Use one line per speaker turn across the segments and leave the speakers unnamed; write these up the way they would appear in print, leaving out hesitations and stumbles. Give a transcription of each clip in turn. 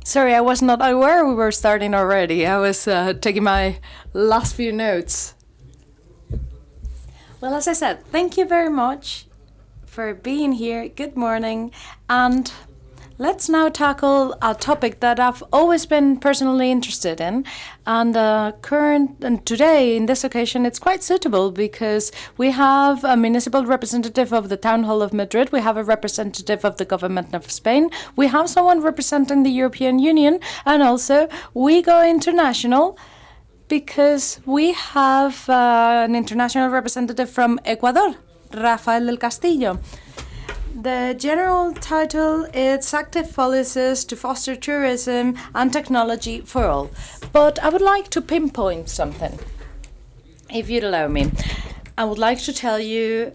Sorry, I was not aware we were starting already. I was taking my last few notes. Well, as I said, thank you very much for being here. Good morning. And let's now tackle a topic that I've always been personally interested in. And today, in this occasion, it's quite suitable because we have a municipal representative of the Town Hall of Madrid. We have a representative of the government of Spain. We have someone representing the European Union. And also, we go international because we have an international representative from Ecuador, Rafael del Castillo. The general title is Active Policies to Foster Tourism and Technology for All. But I would like to pinpoint something, if you'd allow me. I would like to tell you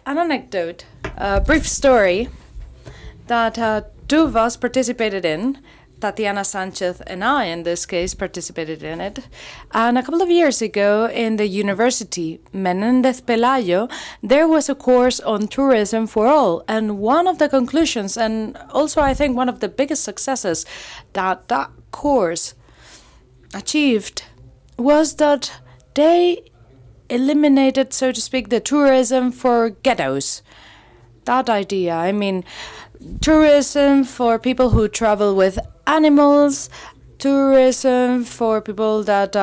an anecdote, a brief story that two of us participated in. Tatiana Sanchez and I, in this case, participated in it. And a couple of years ago in the university, Menéndez Pelayo, there was a course on tourism for all. And one of the conclusions, and also I think one of the biggest successes that that course achieved, was that they eliminated, so to speak, the tourism for ghettos. That idea, I mean, tourism for people who travel with animals, tourism for people that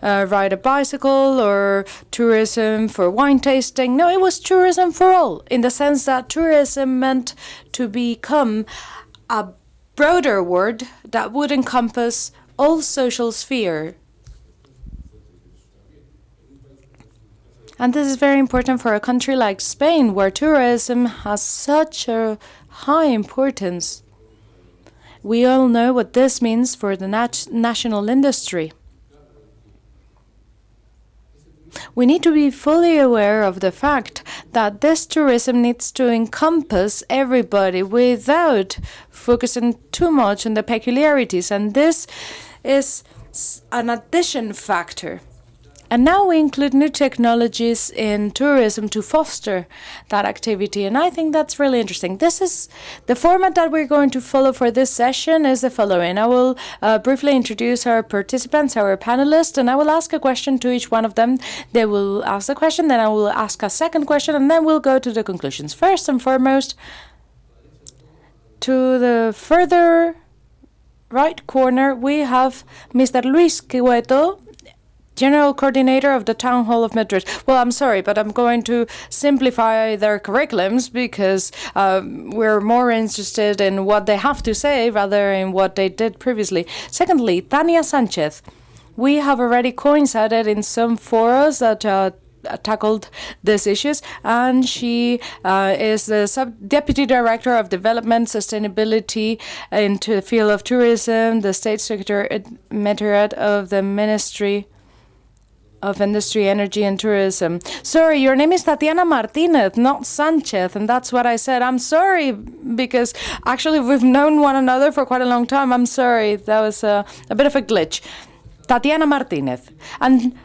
ride a bicycle, or tourism for wine tasting. No, it was tourism for all, in the sense that tourism meant to become a broader word that would encompass all social sphere. And this is very important for a country like Spain, where tourism has such a high importance. We all know what this means for the national industry. We need to be fully aware of the fact that this tourism needs to encompass everybody without focusing too much on the peculiarities, and this is an addition factor. And now we include new technologies in tourism to foster that activity, and I think that's really interesting. This is the format that we're going to follow for this session is the following. I will briefly introduce our participants, our panelists, and I will ask a question to each one of them. They will ask a question, then I will ask a second question, and then we'll go to the conclusions. First and foremost, to the further right corner, we have Mr. Luis Cueto, General Coordinator of the Town Hall of Madrid. Well, I'm sorry, but I'm going to simplify their curriculums because we're more interested in what they have to say rather than what they did previously. Secondly, Tania Sanchez. We have already coincided in some forums that tackled these issues, and she is the Deputy Director of Development Sustainability into the field of tourism, the State Secretariat of the Ministry of Industry, Energy and Tourism. Sorry, your name is Tatiana Martinez, not Sanchez, and that's what I said. I'm sorry, because actually we've known one another for quite a long time. I'm sorry, that was a bit of a glitch. Tatiana Martinez. And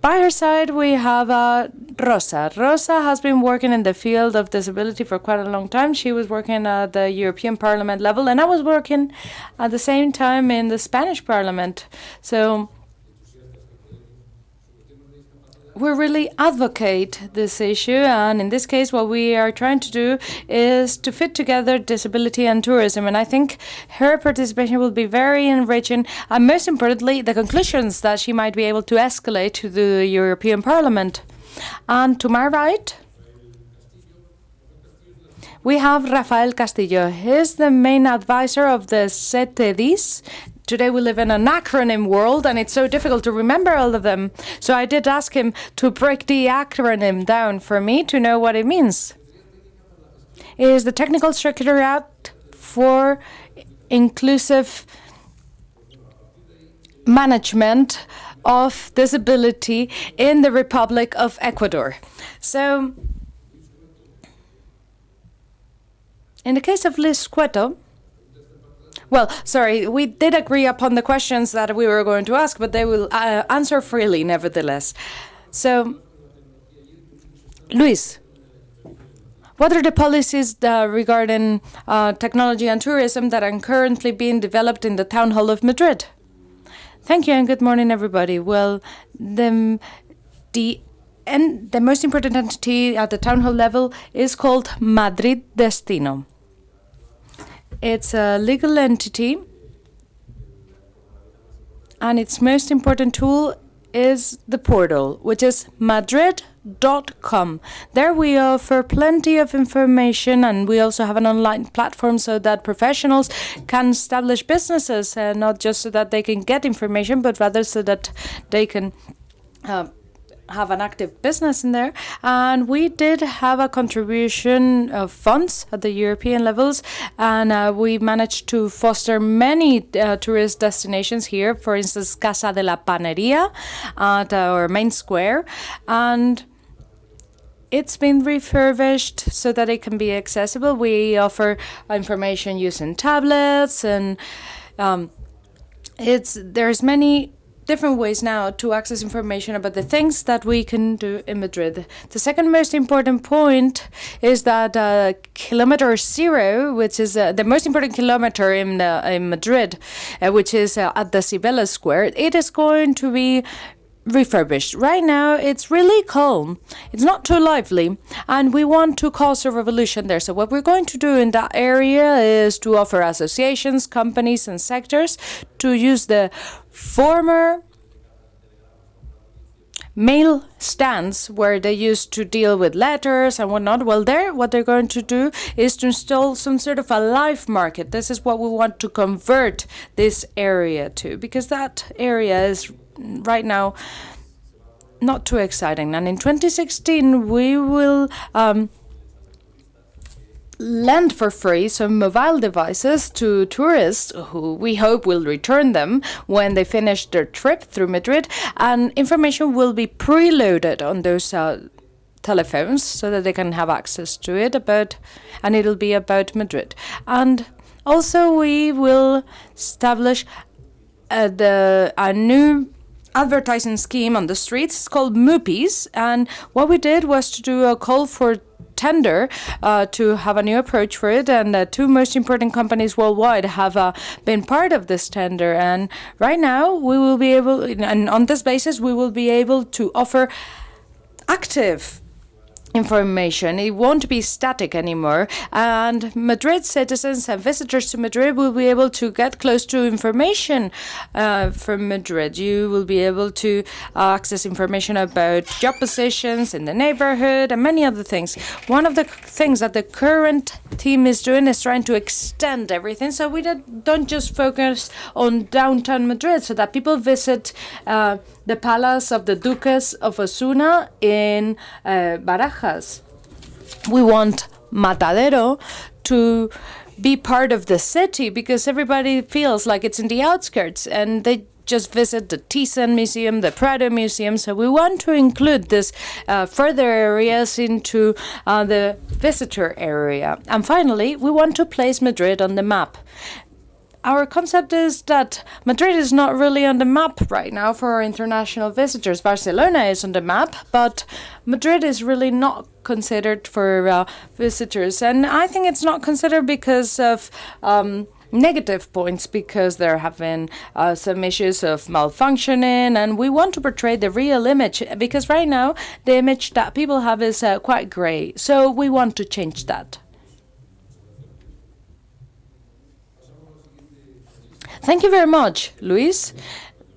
by her side, we have Rosa. Rosa has been working in the field of disability for quite a long time. She was working at the European Parliament level, and I was working at the same time in the Spanish Parliament. So we really advocate this issue, and in this case what we are trying to do is to fit together disability and tourism, and I think her participation will be very enriching, and most importantly the conclusions that she might be able to escalate to the European Parliament. And to my right we have Rafael Castillo. He's the main advisor of the CETEDIS. Today we live in an acronym world, and it's so difficult to remember all of them. So I did ask him to break the acronym down for me to know what it means. It is the Technical Secretariat for Inclusive Management of Disability in the Republic of Ecuador. So, in the case of Luis Cueto, well, sorry, we did agree upon the questions that we were going to ask, but they will answer freely, nevertheless. So, Luis, What are the policies regarding technology and tourism that are currently being developed in the Town Hall of Madrid? Thank you and good morning, everybody. Well, the most important entity at the Town Hall level is called Madrid Destino. It's a legal entity, and its most important tool is the portal, which is madrid.com. There we offer plenty of information, and we also have an online platform so that professionals can establish businesses, not just so that they can get information, but rather so that they can have an active business in there. And we did have a contribution of funds at the European levels, and we managed to foster many tourist destinations here. For instance, Casa de la Panería at our main square, and it's been refurbished so that it can be accessible. We offer information using tablets, and there's many different ways now to access information about the things that we can do in Madrid. The second most important point is that kilometer zero, which is the most important kilometer in Madrid, which is at the Cibeles Square, it is going to be refurbished. Right now, it's really calm. It's not too lively, and we want to cause a revolution there. So what we're going to do in that area is to offer associations, companies, and sectors to use the former mail stands where they used to deal with letters and whatnot. Well, what they're going to do is to install some sort of a live market. This is what we want to convert this area to, because that area is right now not too exciting. And in 2016, we will lend for free some mobile devices to tourists who we hope will return them when they finish their trip through Madrid, and information will be preloaded on those telephones so that they can have access to it and it'll be about Madrid. And also we will establish a new advertising scheme on the streets. It's called MUPIs, and what we did was to do a call for tender to have a new approach for it, and the two most important companies worldwide have been part of this tender. And right now we will be able, and on this basis we will be able to offer active information. It won't be static anymore, and Madrid citizens and visitors to Madrid will be able to get close to information from Madrid. You will be able to access information about job positions in the neighborhood and many other things. One of the things that the current team is doing is trying to extend everything, so we don't just focus on downtown Madrid, so that people visit the palace of the Duques of Osuna in Barajas. We want Matadero to be part of the city, because everybody feels like it's in the outskirts and they just visit the Thyssen Museum, the Prado Museum. So we want to include this further areas into the visitor area. And finally, we want to place Madrid on the map. Our concept is that Madrid is not really on the map right now for international visitors. Barcelona is on the map, but Madrid is really not considered for visitors. And I think it's not considered because of negative points, because there have been some issues of malfunctioning, and we want to portray the real image, because right now the image that people have is quite gray. So we want to change that. Thank you very much, Luis.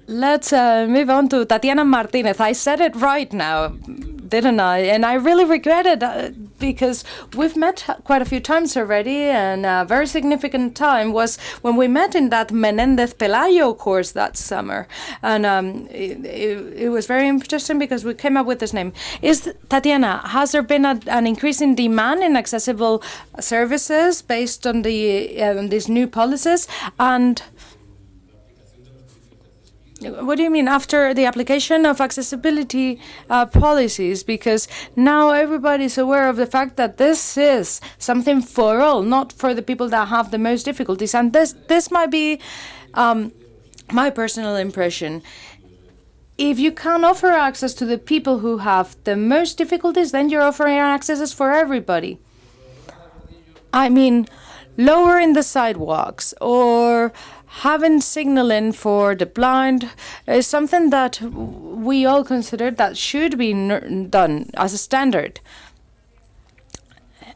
Let's move on to Tatiana Martinez. I said it right now, didn't I? And I really regret it because we've met quite a few times already, and a very significant time was when we met in that Menendez Pelayo course that summer. And it was very interesting because we came up with this name. Tatiana, has there been an increase in demand in accessible services based on these new policies? And what do you mean after the application of accessibility policies? Because now everybody's aware of the fact that this is something for all, not for the people that have the most difficulties. And this might be my personal impression. If you can offer access to the people who have the most difficulties, then you're offering accesses for everybody. I mean, lowering the sidewalks or having signaling for the blind is something that we all consider that should be done as a standard.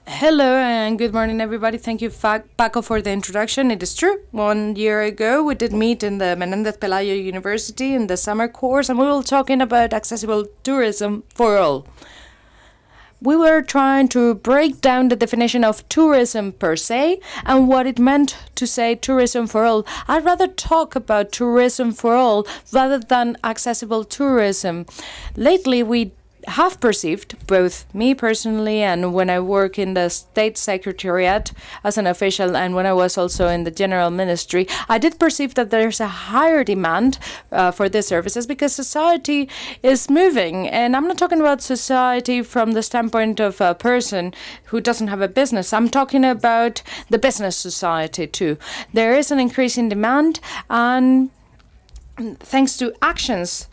Hello and good morning, everybody. Thank you, Paco, for the introduction. It is true. 1 year ago, we did meet in the Menendez Pelayo University in the summer course, and we were talking about accessible tourism for all. We were trying to break down the definition of tourism per se and what it meant to say tourism for all. I'd rather talk about tourism for all rather than accessible tourism. Lately, we have perceived, both me personally and when I work in the state secretariat as an official and when I was also in the general ministry, I did perceive that there's a higher demand for these services because society is moving. And I'm not talking about society from the standpoint of a person who doesn't have a business. I'm talking about the business society too. There is an increase in demand, and thanks to actions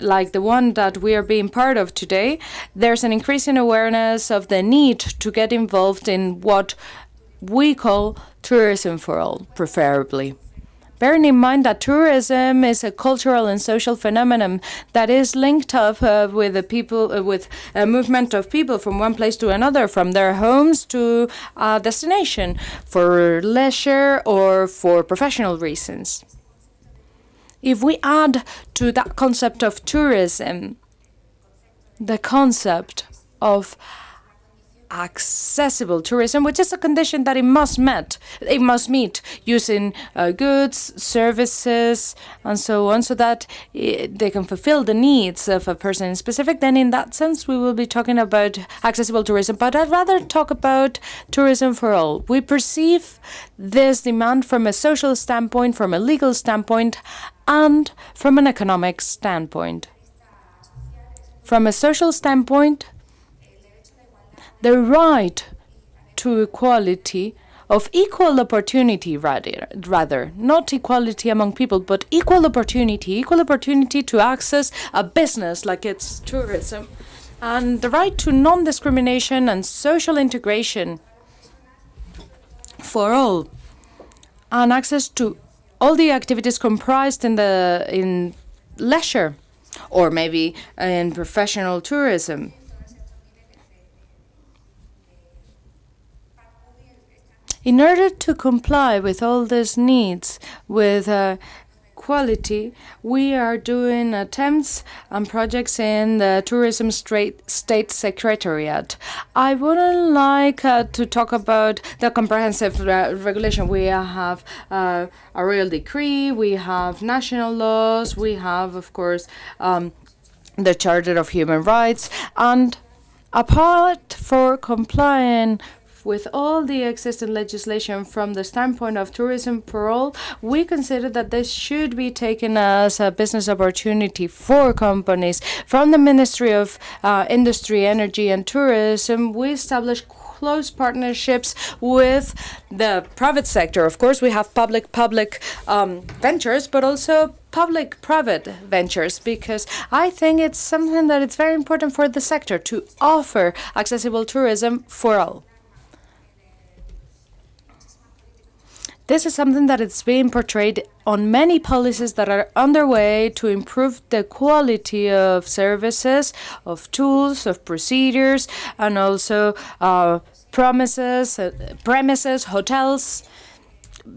like the one that we are being part of today, there's an increasing awareness of the need to get involved in what we call tourism for all, preferably. Bearing in mind that tourism is a cultural and social phenomenon that is linked up with the people, with a movement of people from one place to another, from their homes to a destination, for leisure or for professional reasons. If we add to that concept of tourism the concept of accessible tourism, which is a condition that it must meet using goods, services, and so on, so that they can fulfill the needs of a person in specific, then in that sense we will be talking about accessible tourism. But I'd rather talk about tourism for all. We perceive this demand from a social standpoint, from a legal standpoint, and from an economic standpoint. From a social standpoint, the right to equality, of equal opportunity rather, not equality among people, but equal opportunity to access a business like it's tourism, and the right to non-discrimination and social integration for all, and access to all the activities comprised in leisure or maybe in professional tourism. In order to comply with all these needs, with quality, we are doing attempts and projects in the Tourism State Secretariat. I wouldn't like to talk about the comprehensive regulation. We have a royal decree, we have national laws, we have, of course, the Charter of Human Rights, and apart for complying with all the existing legislation from the standpoint of tourism for all, we consider that this should be taken as a business opportunity for companies. From the Ministry of Industry, Energy and Tourism, we established close partnerships with the private sector. Of course, we have public ventures, but also public-private ventures, because I think it's something that it's very important for the sector to offer accessible tourism for all. This is something that is being portrayed on many policies that are underway to improve the quality of services, of tools, of procedures, and also premises, hotels,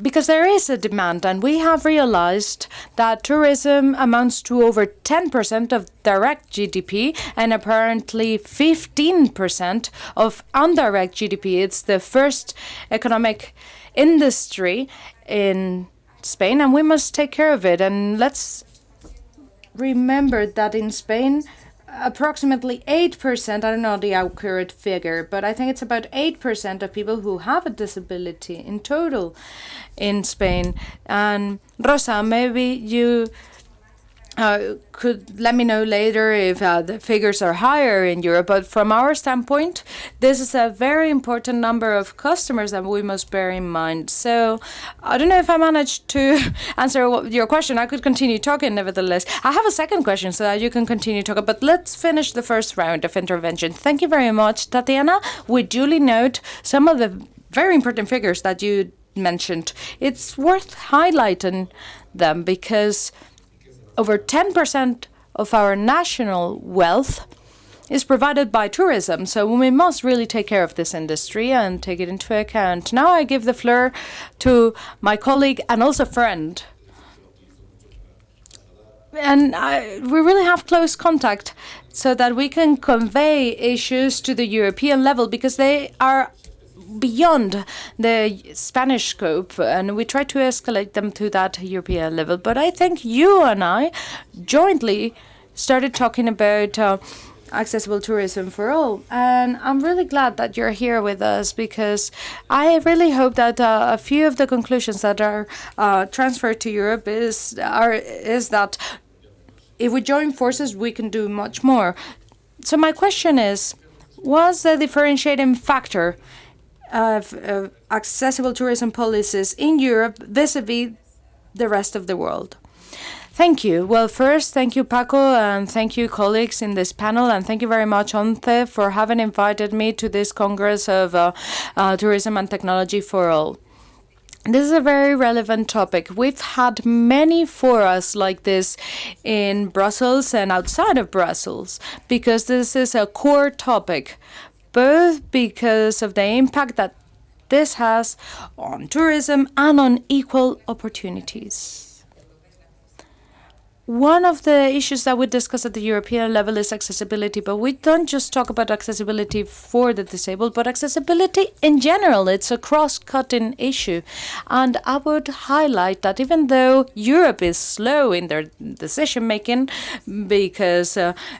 because there is a demand, and we have realized that tourism amounts to over 10% of direct GDP and apparently 15% of indirect GDP. It's the first economic industry in Spain, and we must take care of it. And let's remember that in Spain, approximately 8%, I don't know the accurate figure, but I think it's about 8% of people who have a disability in total in Spain. And Rosa, maybe you could let me know later if the figures are higher in Europe, but from our standpoint, this is a very important number of customers that we must bear in mind. So I don't know if I managed to answer your question. I could continue talking nevertheless. I have a second question so that you can continue talking, but let's finish the first round of intervention. Thank you very much, Tatiana. We duly note some of the very important figures that you mentioned. It's worth highlighting them because over 10% of our national wealth is provided by tourism. So we must really take care of this industry and take it into account. Now I give the floor to my colleague and also friend. And we really have close contact so that we can convey issues to the European level because they are beyond the Spanish scope, and we try to escalate them to that European level. But I think you and I jointly started talking about accessible tourism for all, and I'm really glad that you're here with us because I really hope that a few of the conclusions that are transferred to Europe is that if we join forces, we can do much more. So my question is, what's the differentiating factor of accessible tourism policies in Europe vis-a-vis the rest of the world? Thank you. Well, first, thank you, Paco, and thank you, colleagues in this panel, and thank you very much, ONCE, for having invited me to this Congress of Tourism and Technology for All. This is a very relevant topic. We've had many forums like this in Brussels and outside of Brussels because this is a core topic, both because of the impact that this has on tourism and on equal opportunities. One of the issues that we discuss at the European level is accessibility, but we don't just talk about accessibility for the disabled, but accessibility in general. It's a cross-cutting issue. And I would highlight that even though Europe is slow in their decision-making, because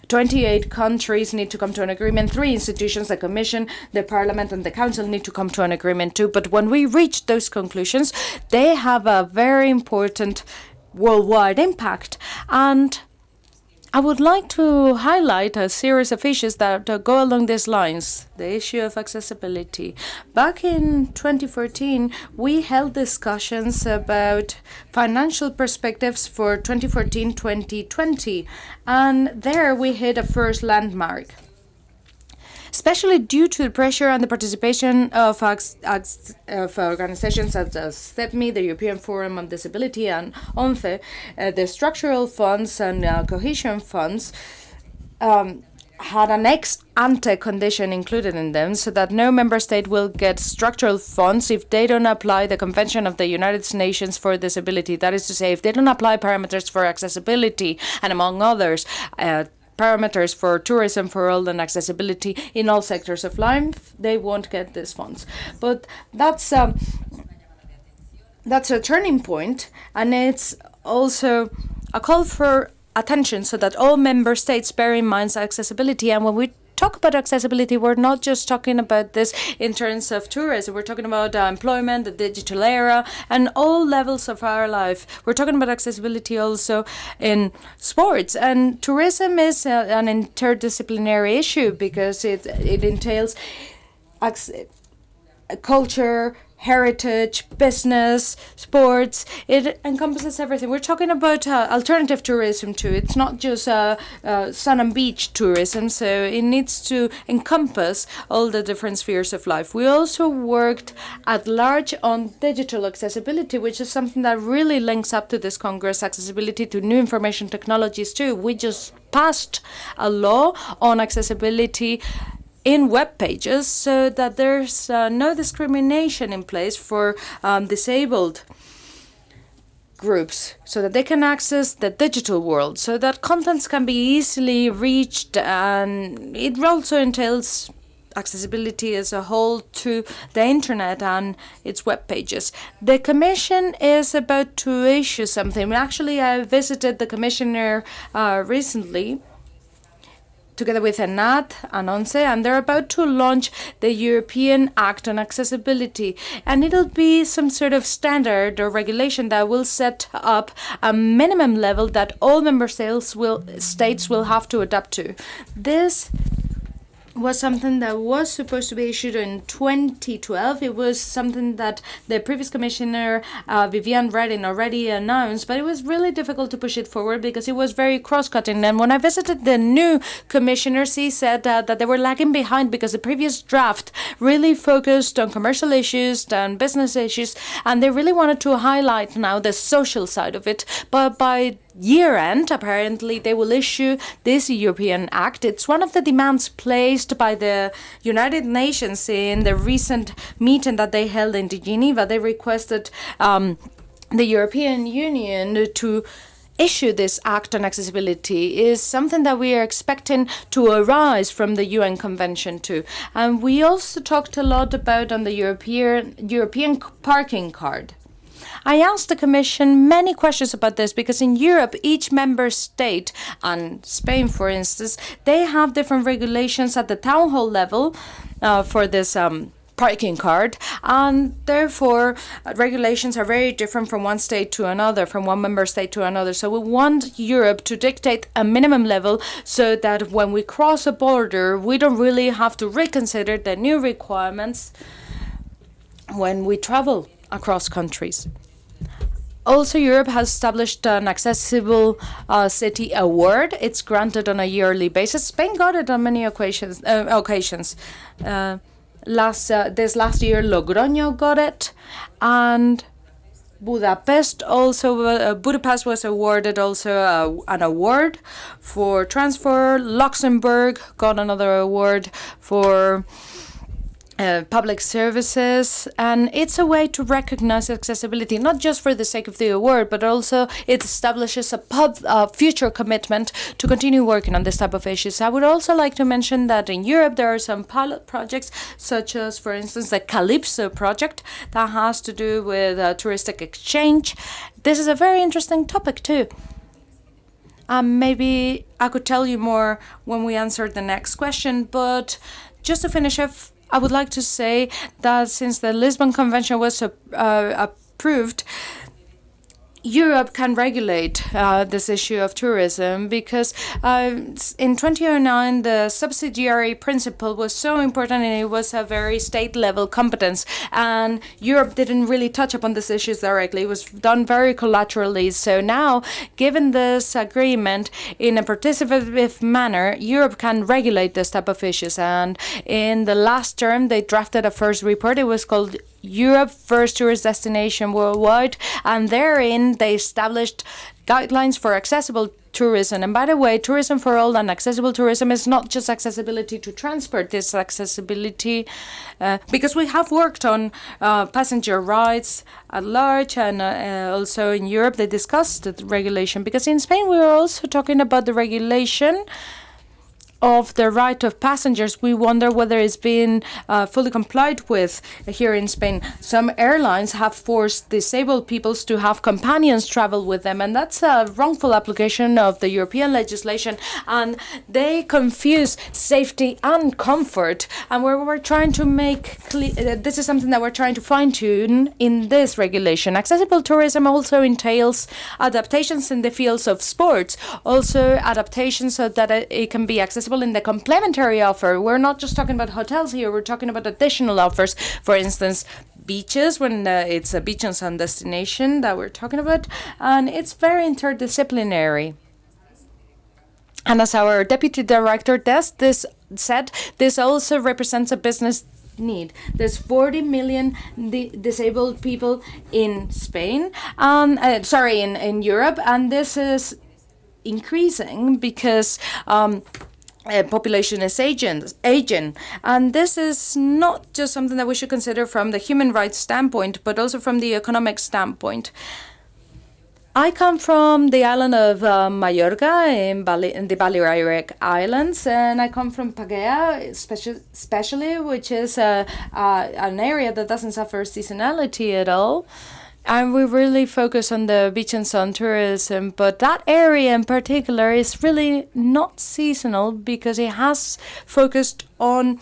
28 countries need to come to an agreement, 3 institutions, the Commission, the Parliament, and the Council need to come to an agreement too. But when we reach those conclusions, they have a very important worldwide impact. And I would like to highlight a series of issues that go along these lines. The issue of accessibility. Back in 2014, we held discussions about financial perspectives for 2014-2020, and there we hit a first landmark. Especially due to the pressure and the participation of organizations such as CEPMI, the European Forum on Disability, and ONCE, the structural funds and cohesion funds had an ex-ante condition included in them so that no member state will get structural funds if they don't apply the Convention of the United Nations for Disability. That is to say, if they don't apply parameters for accessibility and, among others, parameters for tourism for all and accessibility in all sectors of life, they won't get these funds. But that's a turning point, and it's also a call for attention so that all member states bear in mind accessibility. And when we talk about accessibility, we're not just talking about this in terms of tourism. We're talking about employment, the digital era, and all levels of our life. We're talking about accessibility also in sports. And tourism is an interdisciplinary issue because it entails culture, heritage, business, sports. It encompasses everything. We're talking about alternative tourism too. It's not just sun and beach tourism, so it needs to encompass all the different spheres of life. We also worked at large on digital accessibility, which is something that really links up to this Congress, accessibility to new information technologies too. We just passed a law on accessibility in web pages so that there's no discrimination in place for disabled groups so that they can access the digital world, so that contents can be easily reached, and it also entails accessibility as a whole to the internet and its web pages. The Commission is about to issue something. Actually, I visited the Commissioner recently, together with ENAT and ONCE, and they're about to launch the European Act on Accessibility. And it'll be some sort of standard or regulation that will set up a minimum level that all member states will have to adapt to. This was something that was supposed to be issued in 2012. It was something that the previous commissioner, Viviane Reding, already announced, but it was really difficult to push it forward because it was very cross-cutting. And when I visited the new commissioners, he said that they were lagging behind because the previous draft really focused on commercial issues and business issues, and they really wanted to highlight now the social side of it. But by year end, apparently, they will issue this European Act. It's one of the demands placed by the United Nations in the recent meeting that they held in Geneva. They requested the European Union to issue this act on accessibility. Is something that we are expecting to arise from the UN Convention too. And we also talked a lot about on the European parking card. I asked the Commission many questions about this because in Europe, each member state, and Spain for instance, they have different regulations at the town hall level for this parking card, and therefore regulations are very different from one state to another, from one member state to another. So we want Europe to dictate a minimum level so that when we cross a border, we don't really have to reconsider the new requirements when we travel across countries. Also, Europe has established an Accessible City Award. It's granted on a yearly basis. Spain got it on many occasions. This last year, Logroño got it, and Budapest also. Budapest was awarded also an award for transport. Luxembourg got another award for public services, and it's a way to recognize accessibility, not just for the sake of the award, but also it establishes a future commitment to continue working on this type of issues. I would also like to mention that in Europe there are some pilot projects, such as, for instance, the Calypso project that has to do with touristic exchange. This is a very interesting topic too. Maybe I could tell you more when we answer the next question, but just to finish off, I would like to say that since the Lisbon Convention was approved, Europe can regulate this issue of tourism because in 2009 the subsidiary principle was so important and it was a very state-level competence, and Europe didn't really touch upon these issues directly. It was done very collaterally. So now, given this agreement in a participative manner, Europe can regulate this type of issues. And in the last term, they drafted a first report. It was called Europe First Tourist Destination Worldwide, and therein they established guidelines for accessible tourism. And by the way, tourism for all and accessible tourism is not just accessibility to transport, it's accessibility because we have worked on passenger rights at large, and also in Europe they discussed the regulation, because in Spain we were also talking about the regulation of the right of passengers. We wonder whether it's been fully complied with here in Spain. Some airlines have forced disabled peoples to have companions travel with them, and that's a wrongful application of the European legislation, and they confuse safety and comfort. And we're trying to make clear, this is something that we're trying to fine-tune in this regulation. Accessible tourism also entails adaptations in the fields of sports, also adaptations so that it can be accessible in the complementary offer. We're not just talking about hotels here, we're talking about additional offers. For instance, beaches, when it's a beach and sun destination that we're talking about, and it's very interdisciplinary. And as our deputy director said, this also represents a business need. There's 40 million disabled people in Spain, in Europe, and this is increasing because population is aging, and this is not just something that we should consider from the human rights standpoint, but also from the economic standpoint. I come from the island of Mallorca in the Balearic Islands, and I come from Pagea, especially, which is an area that doesn't suffer seasonality at all. And we really focus on the beach and sun tourism, but that area in particular is really not seasonal because it has focused on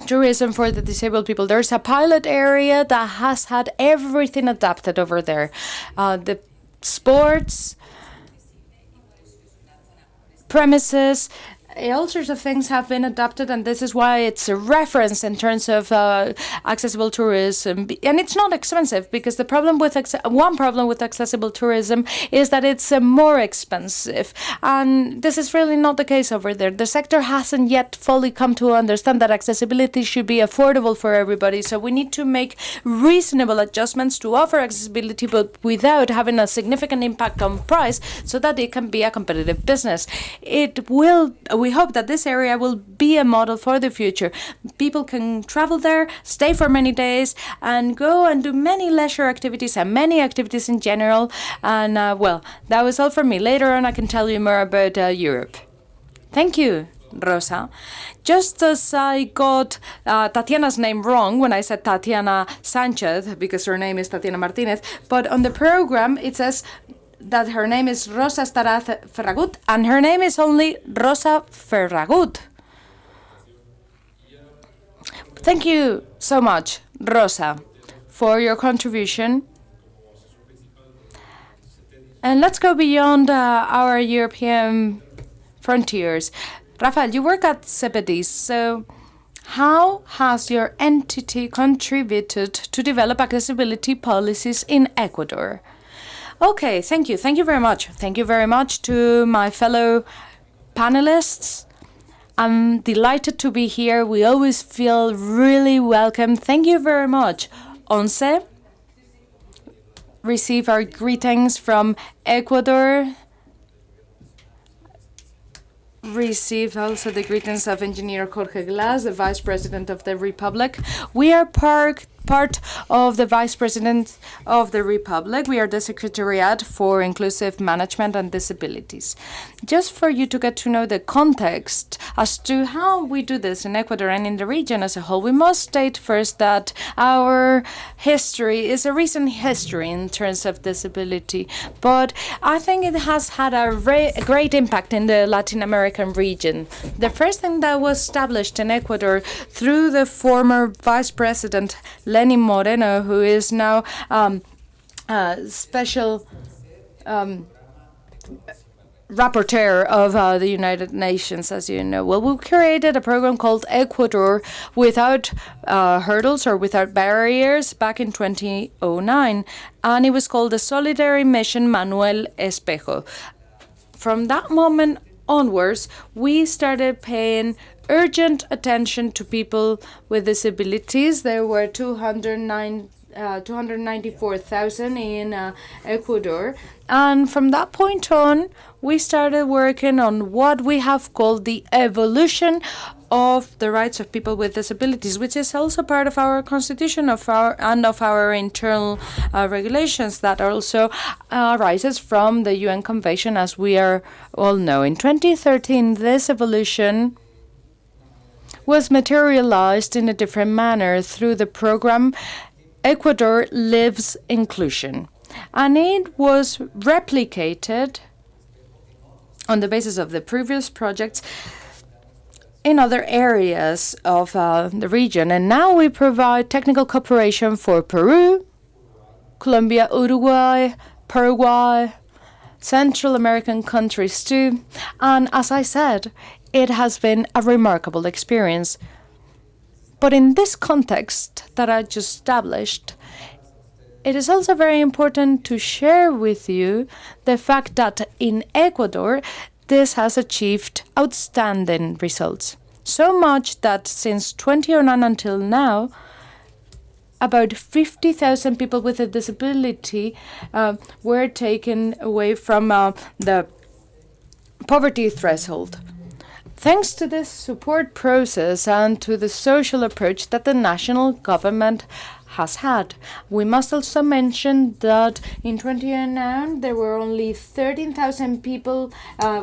tourism for the disabled people. There's a pilot area that has had everything adapted over there. The sports premises, all sorts of things have been adopted, and this is why it's a reference in terms of accessible tourism. And it's not expensive, because the problem with one problem with accessible tourism is that it's more expensive, and this is really not the case over there. The sector hasn't yet fully come to understand that accessibility should be affordable for everybody, so we need to make reasonable adjustments to offer accessibility, but without having a significant impact on price, so that it can be a competitive business. We hope that this area will be a model for the future. People can travel there, stay for many days, and go and do many leisure activities and many activities in general. And well, that was all from me. Later on, I can tell you more about Europe. Thank you, Rosa. Just as I got Tatiana's name wrong when I said Tatiana Sanchez, because her name is Tatiana Martinez, but on the program it says that her name is Rosa Estaraz Ferragut, and her name is only Rosa Ferragut. Thank you so much, Rosa, for your contribution. And let's go beyond our European frontiers. Rafael, you work at CEPEDIS, so how has your entity contributed to develop accessibility policies in Ecuador? Okay, thank you. Thank you very much. Thank you very much to my fellow panelists. I'm delighted to be here. We always feel really welcome. Thank you very much. Once, receive our greetings from Ecuador. Receive also the greetings of Engineer Jorge Glass, the Vice President of the Republic. We are part of the Vice President of the Republic. We are the Secretariat for Inclusive Management and Disabilities. Just for you to get to know the context as to how we do this in Ecuador and in the region as a whole, we must state first that our history is a recent history in terms of disability, but I think it has had a great impact in the Latin American region. The first thing that was established in Ecuador through the former Vice President Lenín Moreno, who is now special rapporteur of the United Nations, as you know. Well, we created a program called Ecuador Without Hurdles or Without Barriers back in 2009, and it was called the Solidary Mission Manuel Espejo. From that moment onwards, we started paying urgent attention to people with disabilities. There were 294,000 in Ecuador. And from that point on, we started working on what we have called the evolution of the rights of people with disabilities, which is also part of our constitution of our internal regulations that also arises from the UN Convention, as we are all know. In 2013, this evolution was materialized in a different manner through the program Ecuador Lives Inclusion. And it was replicated on the basis of the previous projects in other areas of the region. And now we provide technical cooperation for Peru, Colombia, Uruguay, Paraguay, Central American countries too. And as I said, it has been a remarkable experience. But in this context that I just established, it is also very important to share with you the fact that in Ecuador, this has achieved outstanding results. So much that since 2009 until now, about 50,000 people with a disability were taken away from the poverty threshold. Thanks to this support process and to the social approach that the national government has had. We must also mention that in 2009 there were only 13,000 people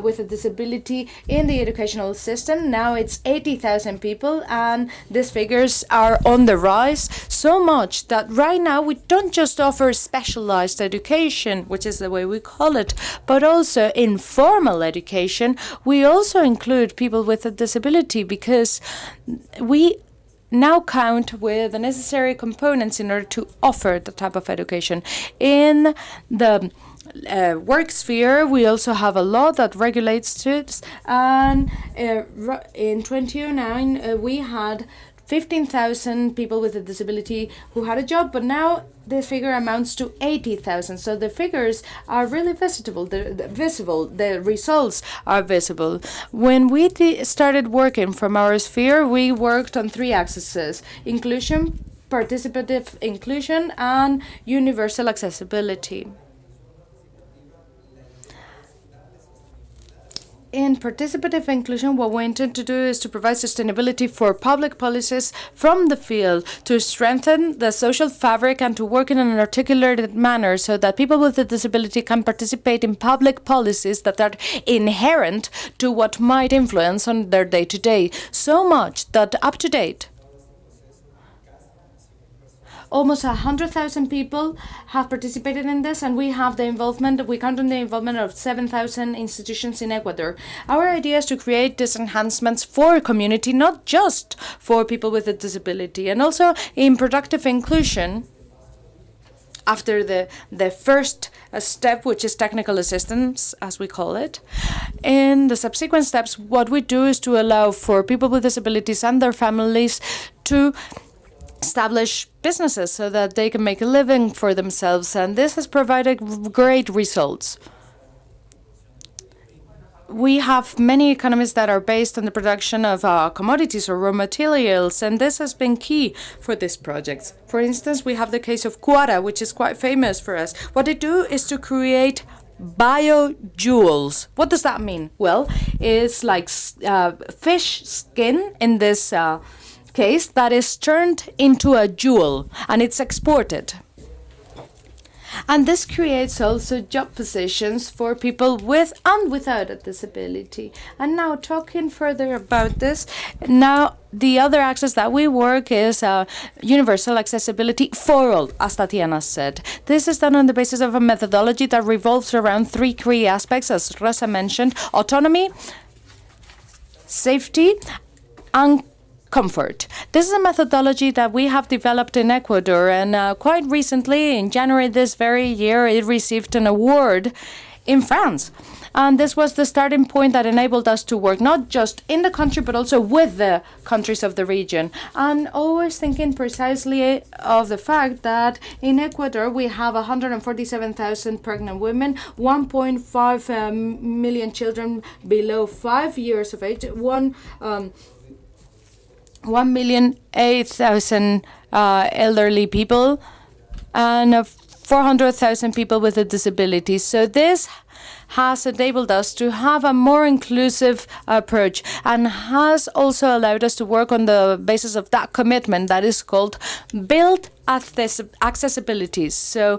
with a disability in the educational system. Now it's 80,000 people, and these figures are on the rise, so much that right now we don't just offer specialized education, which is the way we call it, but also informal education. We also include people with a disability because we now count with the necessary components in order to offer the type of education. In the work sphere, we also have a law that regulates it, and in 2009 we had 15,000 people with a disability who had a job, but now the figure amounts to 80,000. So the figures are really visible. The results are visible. When we started working from our sphere, we worked on 3 axes: inclusion, participative inclusion, and universal accessibility. In participative inclusion, what we intend to do is to provide sustainability for public policies from the field, to strengthen the social fabric and to work in an articulated manner so that people with a disability can participate in public policies that are inherent to what might influence on their day-to-day. So much that up to date, almost 100,000 people have participated in this, and we count on the involvement of 7,000 institutions in Ecuador. Our idea is to create these enhancements for community, not just for people with a disability, and also in productive inclusion. After the first step, which is technical assistance, as we call it, in the subsequent steps, what we do is to allow for people with disabilities and their families to establish businesses so that they can make a living for themselves, and this has provided great results. We have many economies that are based on the production of commodities or raw materials, and this has been key for this project. For instance, we have the case of Quara, which is quite famous for us. What they do is to create bio-jewels. What does that mean? Well, it's like fish skin in this case that is turned into a jewel, and it's exported. And this creates also job positions for people with and without a disability. And now, talking further about this, now the other axis that we work is universal accessibility for all, as Tatiana said. This is done on the basis of a methodology that revolves around 3 key aspects, as Rosa mentioned: autonomy, safety, and comfort. This is a methodology that we have developed in Ecuador, and quite recently, in January this very year, it received an award in France. And this was the starting point that enabled us to work not just in the country, but also with the countries of the region. And always thinking precisely of the fact that in Ecuador, we have 147,000 pregnant women, 1.5 million children below 5 years of age, 1,008,000 elderly people, and 400,000 people with a disability. So this has enabled us to have a more inclusive approach, and has also allowed us to work on the basis of that commitment that is called build accessibility. So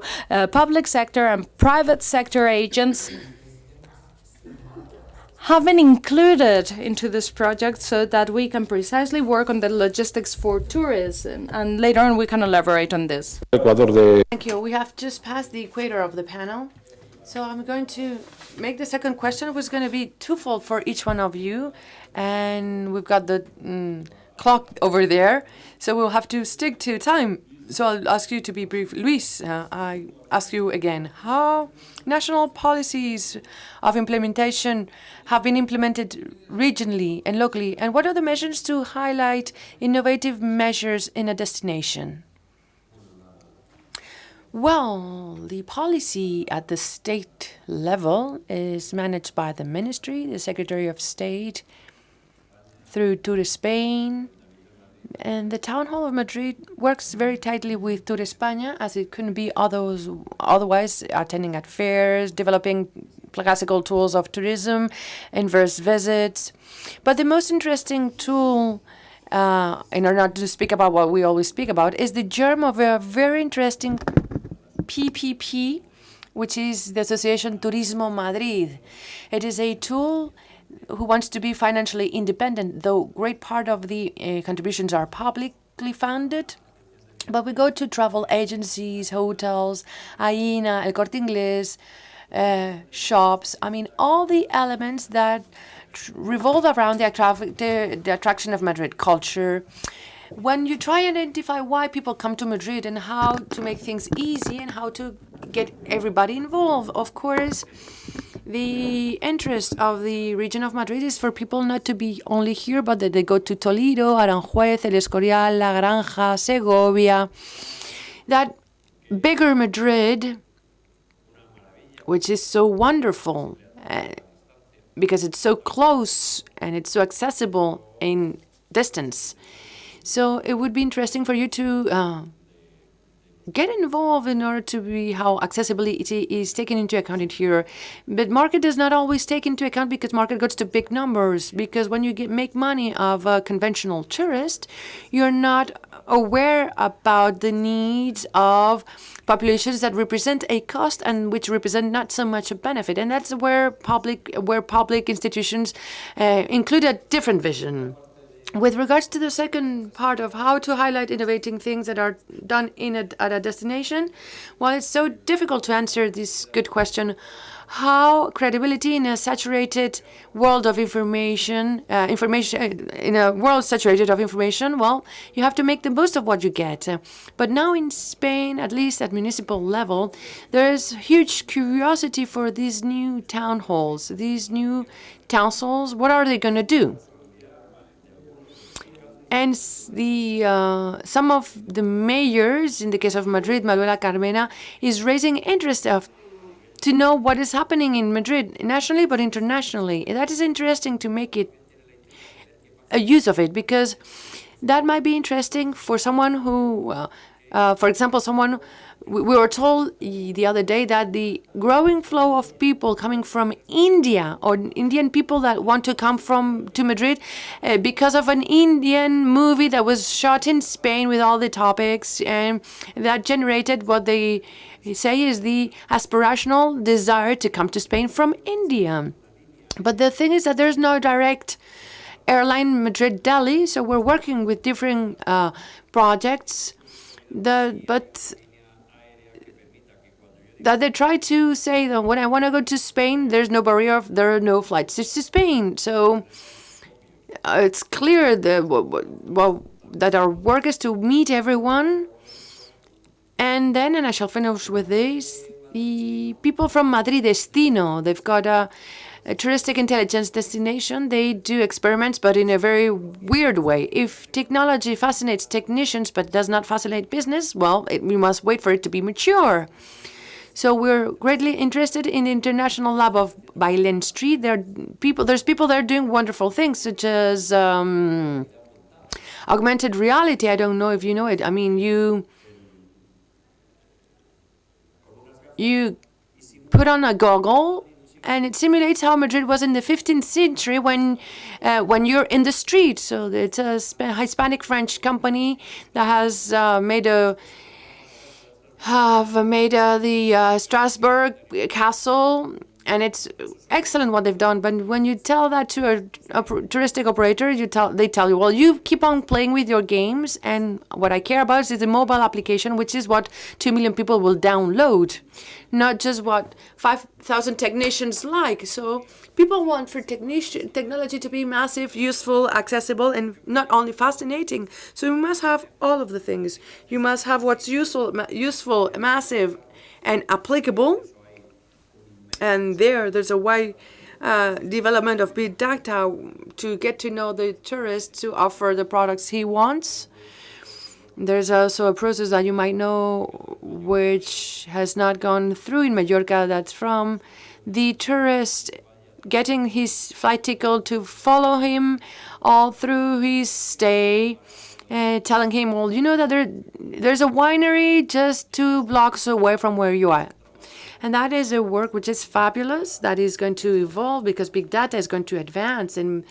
public sector and private sector agents have been included into this project so that we can precisely work on the logistics for tourism, and later on we can elaborate on this.
Thank you. We have just passed the equator of the panel, so I'm going to make the second question. It was going to be twofold for each one of you, and we've got the clock over there, so we'll have to stick to time. So I'll ask you to be brief. Luis, I ask you again, how national policies of implementation have been implemented regionally and locally, and what are the measures to highlight innovative measures in a destination? Well, the policy at the state level is managed by the Ministry, the Secretary of State, through Tourispain, and the Town Hall of Madrid works very tightly with Tourespaña, as it couldn't be otherwise, attending at fairs, developing classical tools of tourism, inverse visits. But the most interesting tool, in order not to speak about what we always speak about, is the germ of a very interesting PPP, which is the Association Turismo Madrid. It is a tool who wants to be financially independent, though great part of the contributions are publicly funded. But we go to travel agencies, hotels, Aena, El Corte Inglés, shops. I mean, all the elements that revolve around the attraction of Madrid: culture, When you try and identify why people come to Madrid and how to make things easy and how to get everybody involved, of course, the interest of the region of Madrid is for people not to be only here, but that they go to Toledo, Aranjuez, El Escorial, La Granja, Segovia. That bigger Madrid, which is so wonderful because it's so close and it's so accessible in distance. So it would be interesting for you to get involved in order to be how accessibility is taken into account here. But market does not always take into account because market goes to big numbers. Because when you make money of a conventional tourist, you're not aware about the needs of populations that represent a cost and which represent not so much a benefit. And that's where public institutions include a different vision. With regards to the second part of how to highlight innovating things that are done at a destination, well, it's so difficult to answer this good question. How credibility in a saturated world of information, in a world saturated of information, well, you have to make the most of what you get. But now in Spain, at least at municipal level, there's huge curiosity for these new town halls, these new councils. What are they going to do? And some of the mayors, in the case of Madrid, Manuela Carmena, is raising interest to know what is happening in Madrid, nationally but internationally. And that is interesting to make it a use of it, because that might be interesting for someone who, for example, we were told the other day that the growing flow of people coming from India, or Indian people that want to come to Madrid because of an Indian movie that was shot in Spain with all the topics, and that generated what they say is the aspirational desire to come to Spain from India. But the thing is that there's no direct airline Madrid-Delhi, so we're working with different projects that they try to say that when I want to go to Spain, there are no flights to Spain. So it's clear that our work is to meet everyone. And I shall finish with this, the people from Madrid Destino, they've got a touristic intelligence destination. They do experiments, but in a very weird way. If technology fascinates technicians but does not fascinate business, well, we must wait for it to be mature. So we're greatly interested in the International Lab of Bailén Street. There's people there doing wonderful things, such as augmented reality. I don't know if you know it. I mean, you put on a goggle, and it simulates how Madrid was in the 15th century when you're in the street. So it's a Hispanic-French company that has made the Strasbourg Castle, and it's excellent what they've done. But when you tell that to a touristic operator, they tell you, well, you keep on playing with your games, and what I care about is the mobile application, which is what 2 million people will download, not just what 5,000 technicians like. So people want for technology to be massive, useful, accessible, and not only fascinating. So you must have all of the things. You must have what's useful, massive, and applicable. And there's a wide development of big data to get to know the tourist, to offer the products he wants. There's also a process that you might know which has not gone through in Mallorca. That's from the tourist getting his flight ticket to follow him all through his stay, telling him, well, you know that there's a winery just 2 blocks away from where you are. And that is a work which is fabulous, that is going to evolve because big data is going to advance and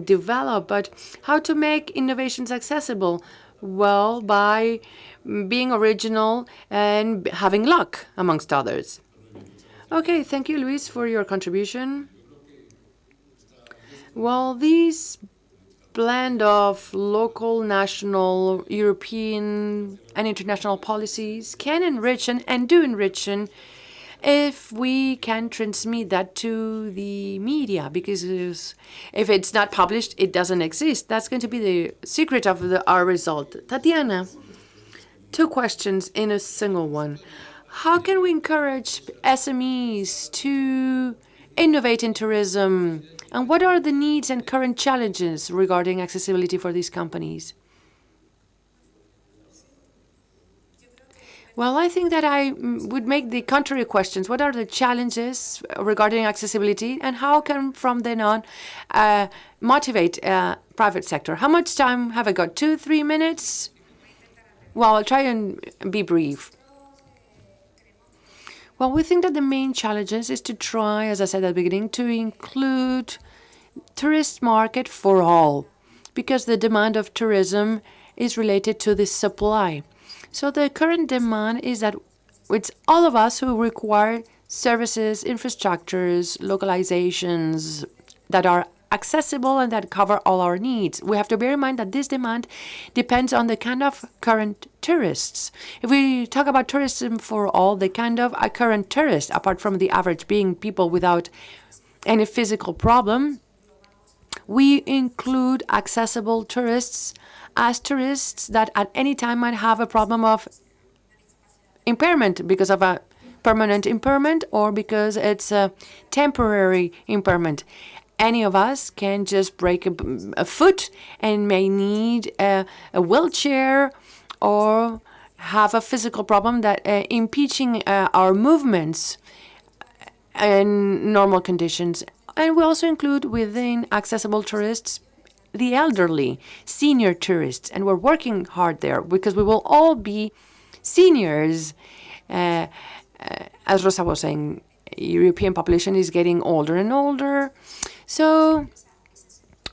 develop. But how to make innovations accessible? Well, by being original and having luck, amongst others. Okay, thank you, Luis, for your contribution. Well, these blend of local, national, European, and international policies can enrich and do enrich if we can transmit that to the media, because if it's not published, it doesn't exist. That's going to be the secret of our result. Tatiana, two questions in a single one. How can we encourage SMEs to innovate in tourism? And what are the needs and current challenges regarding accessibility for these companies? Well, I think that I would make the contrary questions. What are the challenges regarding accessibility, and how can from then on motivate private sector? How much time have I got? 2, 3 minutes? Well, I'll try and be brief. Well, we think that the main challenges is to try, as I said at the beginning, to include tourist market for all, because the demand of tourism is related to the supply. So the current demand is that it's all of us who require services, infrastructures, localizations that are accessible and that cover all our needs. We have to bear in mind that this demand depends on the kind of current tourists. If we talk about tourism for all, the kind of current tourist, apart from the average being people without any physical problem, we include accessible tourists as tourists that at any time might have a problem of impairment because of a permanent impairment or because it's a temporary impairment. Any of us can just break a foot and may need a wheelchair or have a physical problem that impeding our movements in normal conditions. And we also include within accessible tourists the elderly, senior tourists, and we're working hard there because we will all be seniors. As Rosa was saying, European population is getting older and older. So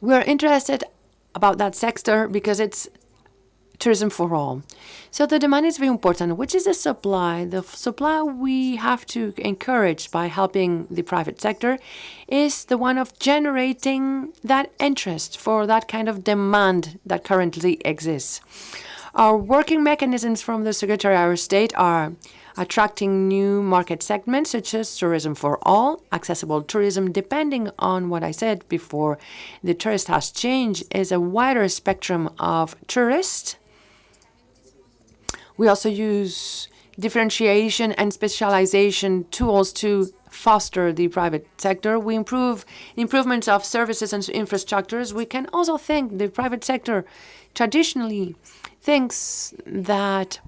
we're interested about that sector because it's tourism for all. So the demand is very important. Which is the supply? The supply we have to encourage by helping the private sector is the one of generating that interest for that kind of demand that currently exists. Our working mechanisms from the Secretary of State are attracting new market segments such as tourism for all, accessible tourism, depending on what I said before. The tourist has changed, is a wider spectrum of tourists. We also use differentiation and specialization tools to foster the private sector. We improve improvements of services and infrastructures. We can also think the private sector traditionally thinks that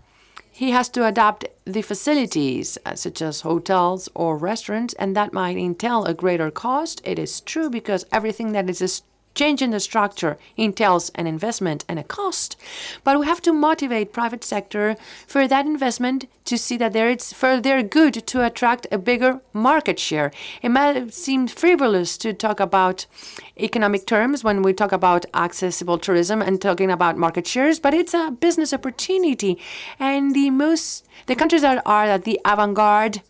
he has to adapt the facilities, such as hotels or restaurants, and that might entail a greater cost. It is true because everything that is a change in the structure entails an investment and a cost, but we have to motivate private sector for that investment to see that it's for their good to attract a bigger market share. It might seem frivolous to talk about economic terms when we talk about accessible tourism and talking about market shares, but it's a business opportunity. And the countries that are at the avant-garde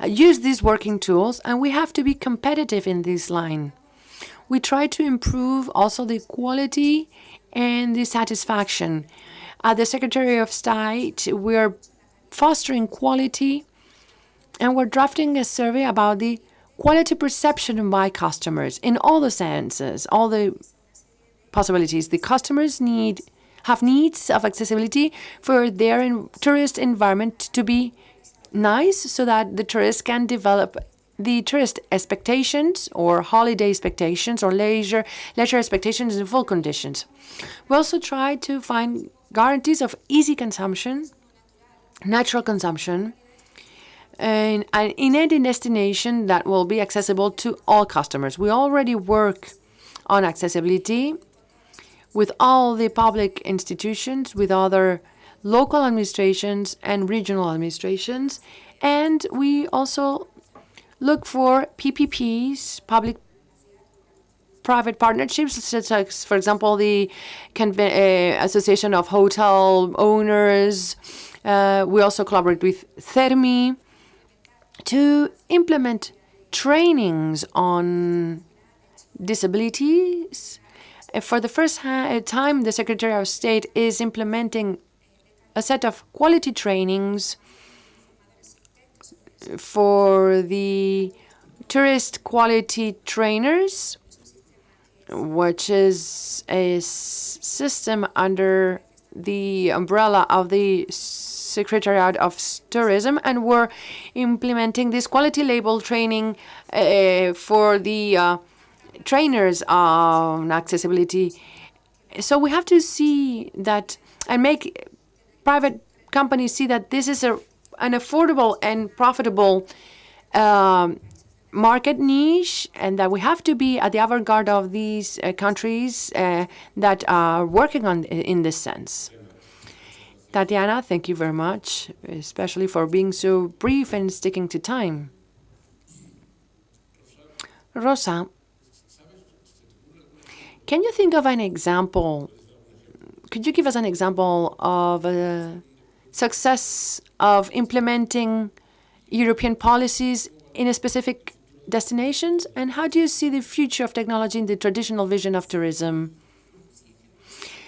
use these working tools, and we have to be competitive in this line. We try to improve also the quality and the satisfaction. At the Secretary of State, we're fostering quality, and we're drafting a survey about the quality perception by customers in all the senses, all the possibilities. The customers have needs of accessibility for their tourist environment to be nice so that the tourists can develop the tourist expectations or holiday expectations or leisure expectations in full conditions. We also try to find guarantees of easy consumption, natural consumption, and in any destination that will be accessible to all customers. We already work on accessibility with all the public institutions, with other local administrations and regional administrations, and we also look for PPPs, public-private partnerships, such as, for example, the Association of Hotel Owners. We also collaborate with Thermi to implement trainings on disabilities. For the first time, the Secretary of State is implementing a set of quality trainings for the tourist quality trainers, which is a system under the umbrella of the Secretariat of Tourism, and we're implementing this quality label training for the trainers on accessibility. So we have to see that and make private companies see that this is an affordable and profitable market niche, and that we have to be at the avant-garde of these countries that are working on in this sense. Tatiana, thank you very much, especially for being so brief and sticking to time. Rosa, can you think of an example? Could you give us an example of a success of implementing European policies in a specific destinations? And how do you see the future of technology in the traditional vision of tourism?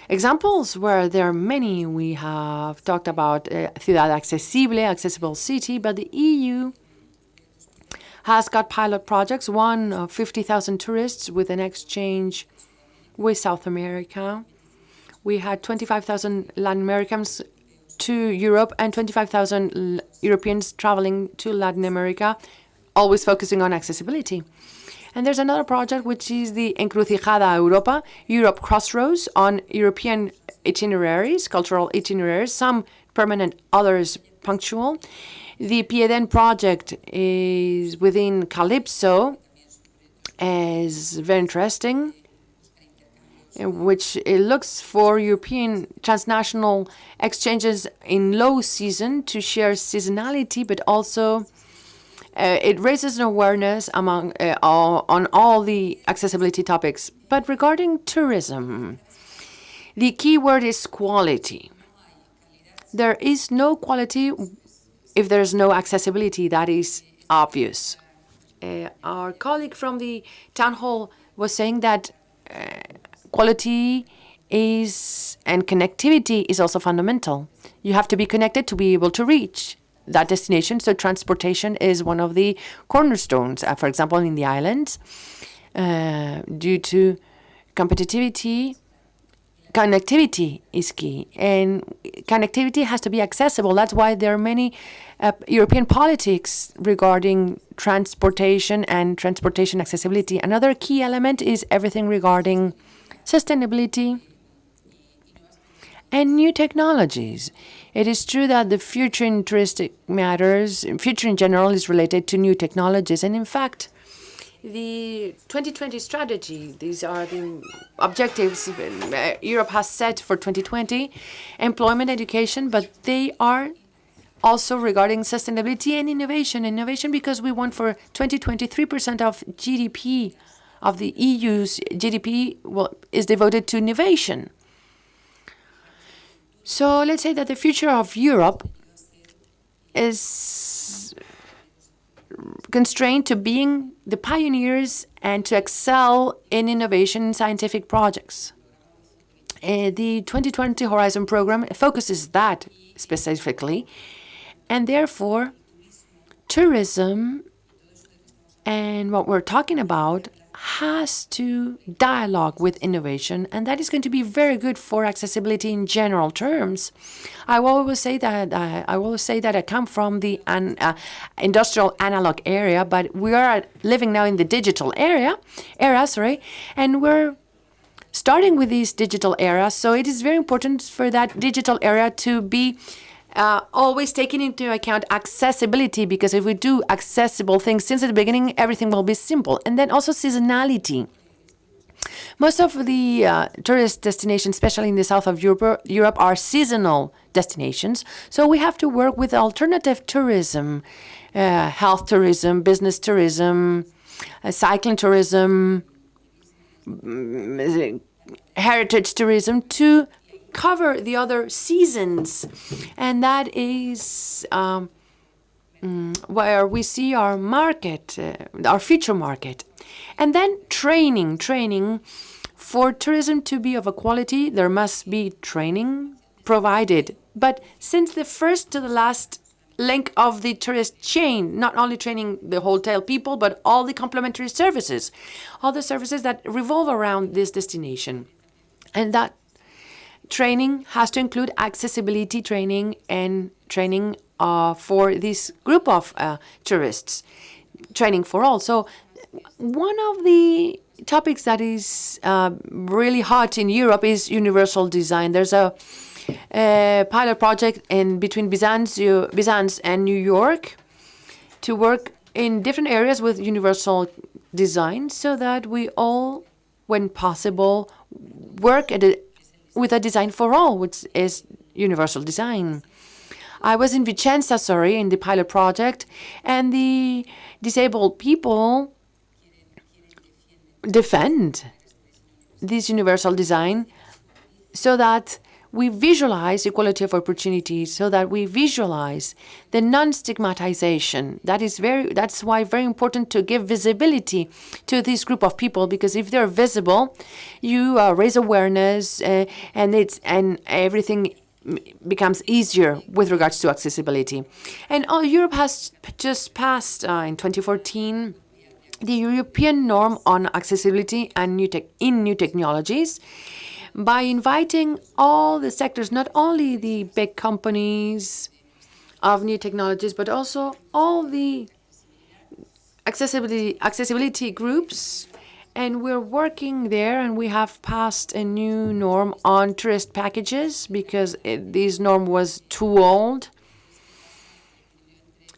Examples where there are many. We have talked about Ciudad Accesible, accessible city, but the EU has got pilot projects, one of 50,000 tourists with an exchange with South America. We had 25,000 Latin Americans to Europe and 25,000 Europeans traveling to Latin America, always focusing on accessibility. And there's another project, which is the Encrucijada Europa, Europe Crossroads, on European itineraries, cultural itineraries, some permanent, others punctual. The Pieden project is within Calypso, is very interesting, in which it looks for European transnational exchanges in low season to share seasonality, but also it raises an awareness among on all the accessibility topics. But regarding tourism, the key word is quality. There is no quality if there's no accessibility. That is obvious. Our colleague from the town hall was saying that quality is and connectivity is also fundamental. You have to be connected to be able to reach that destination. So transportation is one of the cornerstones. For example, in the islands, due to competitivity, connectivity is key. And connectivity has to be accessible. That's why there are many European politics regarding transportation and transportation accessibility. Another key element is everything regarding sustainability and new technologies. It is true that the future in touristic matters, future in general, is related to new technologies. And in fact, the 2020 strategy, these are the objectives Europe has set for 2020, employment, education, but they are also regarding sustainability and innovation. Innovation because we want for 2020, 3% of GDP, of the EU's GDP, is devoted to innovation. So let's say that the future of Europe is constrained to being the pioneers and to excel in innovation in scientific projects. The 2020 Horizon program focuses that specifically, and therefore tourism and what we're talking about has to dialogue with innovation, and that is going to be very good for accessibility in general terms. I will always say that I come from the industrial analog area, but we are living now in the digital era, and we're starting with this digital era. So it is very important for that digital era to be always taking into account accessibility, because if we do accessible things since the beginning, everything will be simple. And then also seasonality. Most of the tourist destinations, especially in the south of Europe, are seasonal destinations. So we have to work with alternative tourism, health tourism, business tourism, cycling tourism, heritage tourism, to cover the other seasons. And that is where we see our market, our future market. And then training for tourism to be of a quality, there must be training provided. But since the first to the last link of the tourist chain, not only training the hotel people, but all the complementary services, all the services that revolve around this destination. And that training has to include accessibility training and training for this group of tourists, training for all. So one of the topics that is really hot in Europe is universal design. There's a pilot project between Byzance and New York to work in different areas with universal design so that we all, when possible, work with a design for all, which is universal design. I was in Vicenza, in the pilot project, and the disabled people defend this universal design so that we visualize equality of opportunities, so that we visualize the non-stigmatization. That's why very important to give visibility to this group of people, because if they're visible, you raise awareness, and everything becomes easier with regards to accessibility. And Europe has just passed in 2014 the European norm on accessibility and new technologies, by inviting all the sectors, not only the big companies of new technologies, but also all the accessibility groups. And we're working there, and we have passed a new norm on tourist packages because this norm was too old.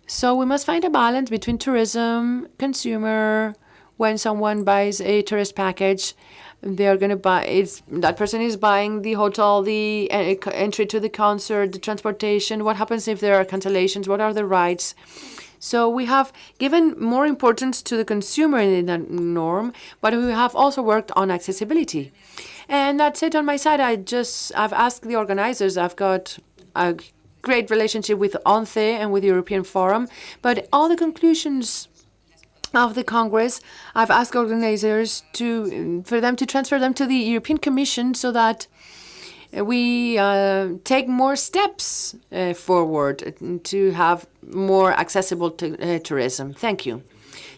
So we must find a balance between tourism, consumer. When someone buys a tourist package, they're going to buy, that person is buying the hotel, the entry to the concert, the transportation. What happens if there are cancellations? What are the rights? So we have given more importance to the consumer in that norm, but we have also worked on accessibility. And that's it on my side. I've asked the organizers. I've got a great relationship with ONCE and with the European Forum, but all the conclusions of the Congress, I've asked organizers for them to transfer them to the European Commission so that we take more steps forward to have more accessible tourism. Thank you.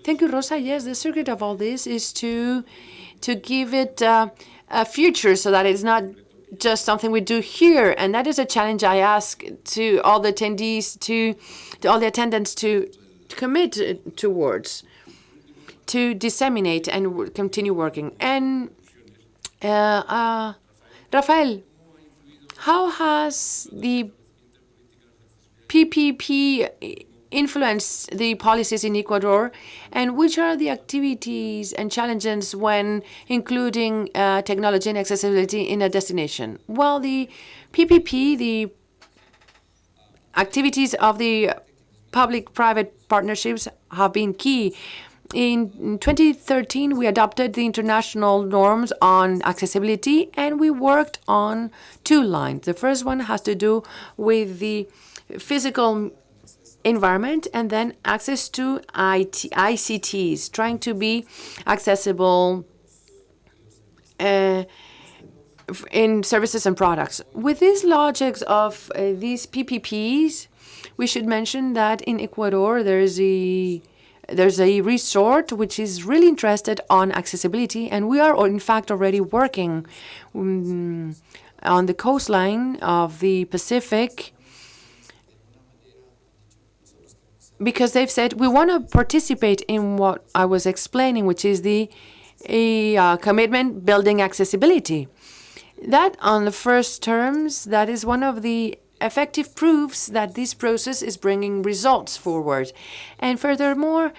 Thank you, Rosa. Yes, the secret of all this is to give it a future so that it's not just something we do here. And that is a challenge I ask to all the attendees, to all the attendants to commit towards, to disseminate and continue working. And Rafael, how has the PPP influenced the policies in Ecuador, and which are the activities and challenges when including technology and accessibility in a destination? Well, the PPP, the activities of the public-private partnerships have been key. In 2013, we adopted the international norms on accessibility, and we worked on two lines. The first one has to do with the physical environment, and then access to ICTs, trying to be accessible in services and products. With these logics of these PPPs, we should mention that in Ecuador, there's a resort which is really interested on accessibility, and we are in fact already working on the coastline of the Pacific, because they've said we want to participate in what I was explaining, which is the commitment building accessibility. That, on the first terms, that is one of the effective proofs that this process is bringing results forward. And furthermore,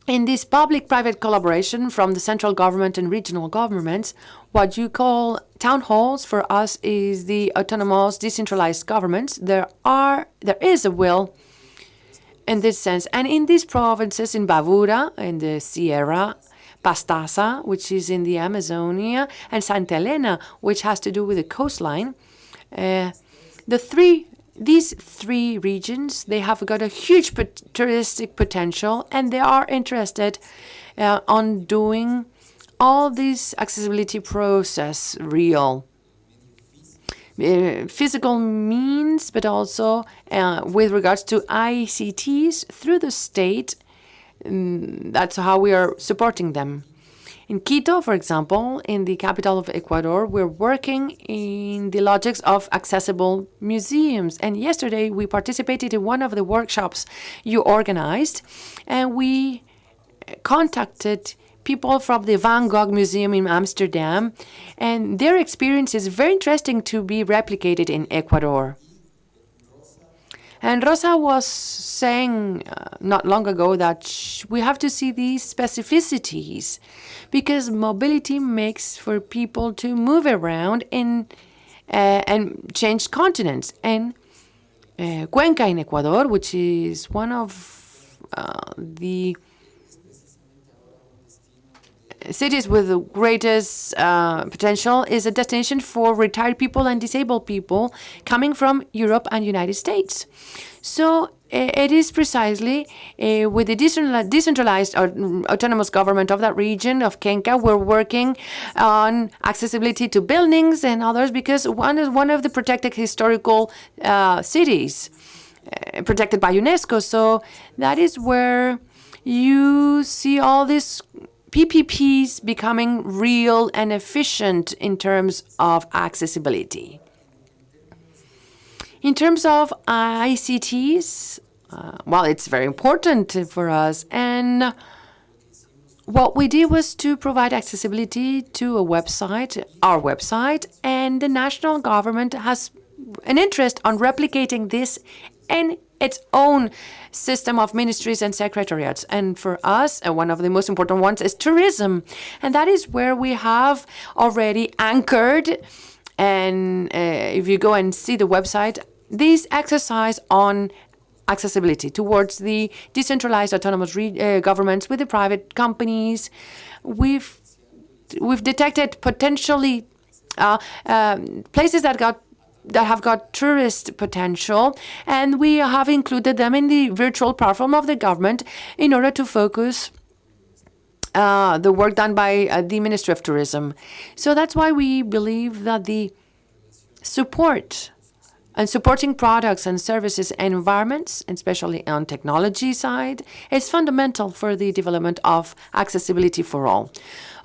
in this public-private collaboration from the central government and regional governments, what you call town halls for us is the autonomous decentralized governments. There is a will in this sense. And in these provinces, in Bavura, in the Sierra, Pastaza, which is in the Amazonia, and Santa Elena, which has to do with the coastline, these three regions, they have got a huge touristic potential, and they are interested on doing all this accessibility process real. physical means, but also with regards to ICTs through the state. That's how we are supporting them. In Quito, for example, in the capital of Ecuador, we're working in the logics of accessible museums. And yesterday, we participated in one of the workshops you organized, and we contacted people from the Van Gogh Museum in Amsterdam, and their experience is very interesting to be replicated in Ecuador. And Rosa was saying not long ago that we have to see these specificities because mobility makes for people to move around and change continents. And Cuenca in Ecuador, which is one of the cities with the greatest potential, is a destination for retired people and disabled people coming from Europe and United States. So it is precisely with the decentralized or autonomous government of that region of Cuenca, we're working on accessibility to buildings and others because one of the protected historical cities protected by UNESCO. So that is where you see all this PPPs becoming real and efficient in terms of accessibility. In terms of ICTs, well, it's very important for us. And what we did was to provide accessibility to a website, our website, and the national government has an interest on replicating this in its own system of ministries and secretariats. And for us, one of the most important ones is tourism. And that is where we have already anchored. And if you go and see the website, this exercise on accessibility towards the decentralized autonomous governments with the private companies, we've detected potentially places that have got tourist potential, and we have included them in the virtual platform of the government in order to focus the work done by the Ministry of Tourism. So that's why we believe that the support and supporting products and services and environments, especially on technology side, is fundamental for the development of accessibility for all.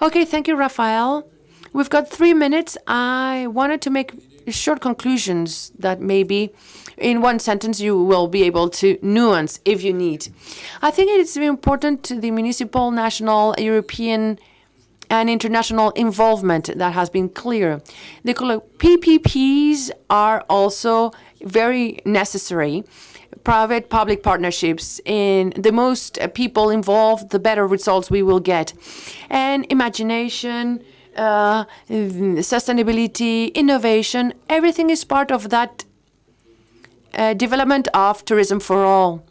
Okay, thank you, Rafael. We've got 3 minutes. I wanted to make short conclusions that maybe in one sentence you will be able to nuance if you need. I think it's very important to the municipal, national, European, and international involvement that has been clear. The PPPs are also very necessary. Private-public partnerships, in the most people involved, the better results we will get. And imagination, sustainability, innovation, everything is part of that development of tourism for all.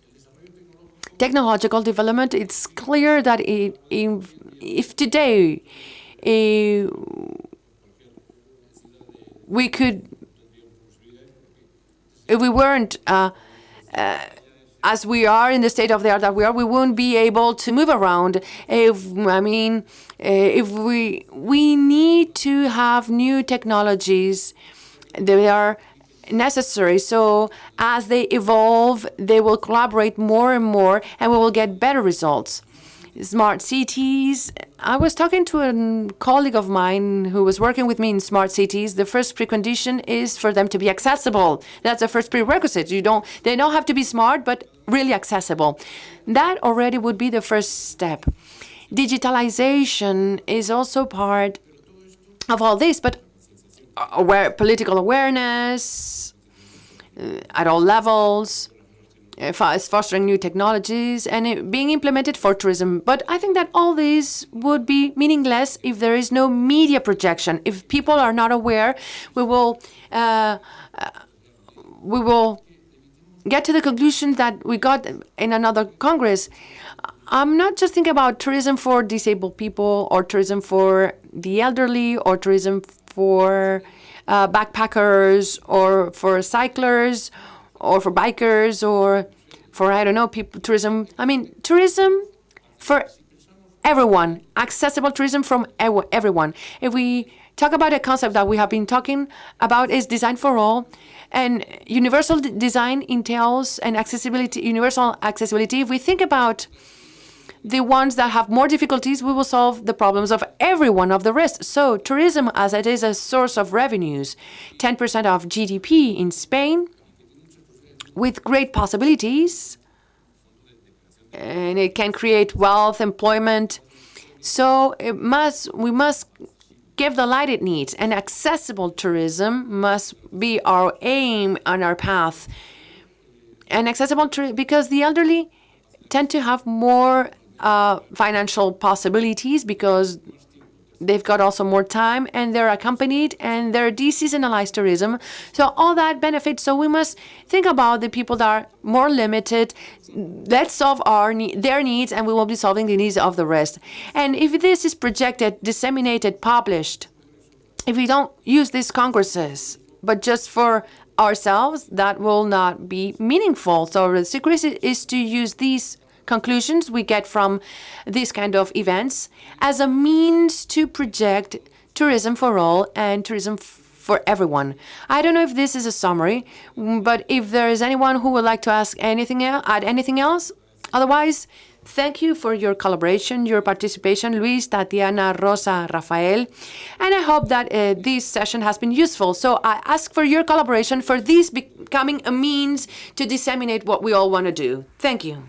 Technological development, it's clear that if today we could, if we weren't as we are in the state of the art that we are, we won't be able to move around. If we need to have new technologies, they are necessary. So as they evolve, they will collaborate more and more, and we will get better results. Smart cities. I was talking to a colleague of mine who was working with me in smart cities. The first precondition is for them to be accessible. That's the first prerequisite. They don't have to be smart, but really accessible. That already would be the first step. Digitalization is also part of all this, but political awareness at all levels, fostering new technologies, and being implemented for tourism. But I think that all these would be meaningless if there is no media projection. If people are not aware, we will get to the conclusion that we got in another Congress. I'm not just thinking about tourism for disabled people, or tourism for the elderly, or tourism for backpackers, or for cyclers, or for bikers, or for, I don't know, tourism. I mean, tourism for everyone, accessible tourism from everyone. If we talk about a concept that we have been talking about is design for all. And universal design entails an accessibility, universal accessibility. If we think about the ones that have more difficulties, we will solve the problems of every one of the rest. So tourism, as it is a source of revenues, 10% of GDP in Spain, with great possibilities, and it can create wealth, employment. So we must give the light it needs, and accessible tourism must be our aim on our path. And accessible tourism, because the elderly tend to have more financial possibilities because they've got also more time, and they're accompanied, and they're deseasonalized tourism. So all that benefits. So we must think about the people that are more limited. Let's solve their needs, and we will be solving the needs of the rest. And if this is projected, disseminated, published, if we don't use these congresses, but just for ourselves, that will not be meaningful. So the secret is to use these conclusions we get from these kind of events as a means to project tourism for all and tourism for everyone. I don't know if this is a summary, but if there is anyone who would like to ask anything else, add anything else, otherwise, thank you for your collaboration, your participation, Luis, Tatiana, Rosa, Rafael, and I hope that this session has been useful. So I ask for your collaboration for this becoming a means to disseminate what we all want to do. Thank you.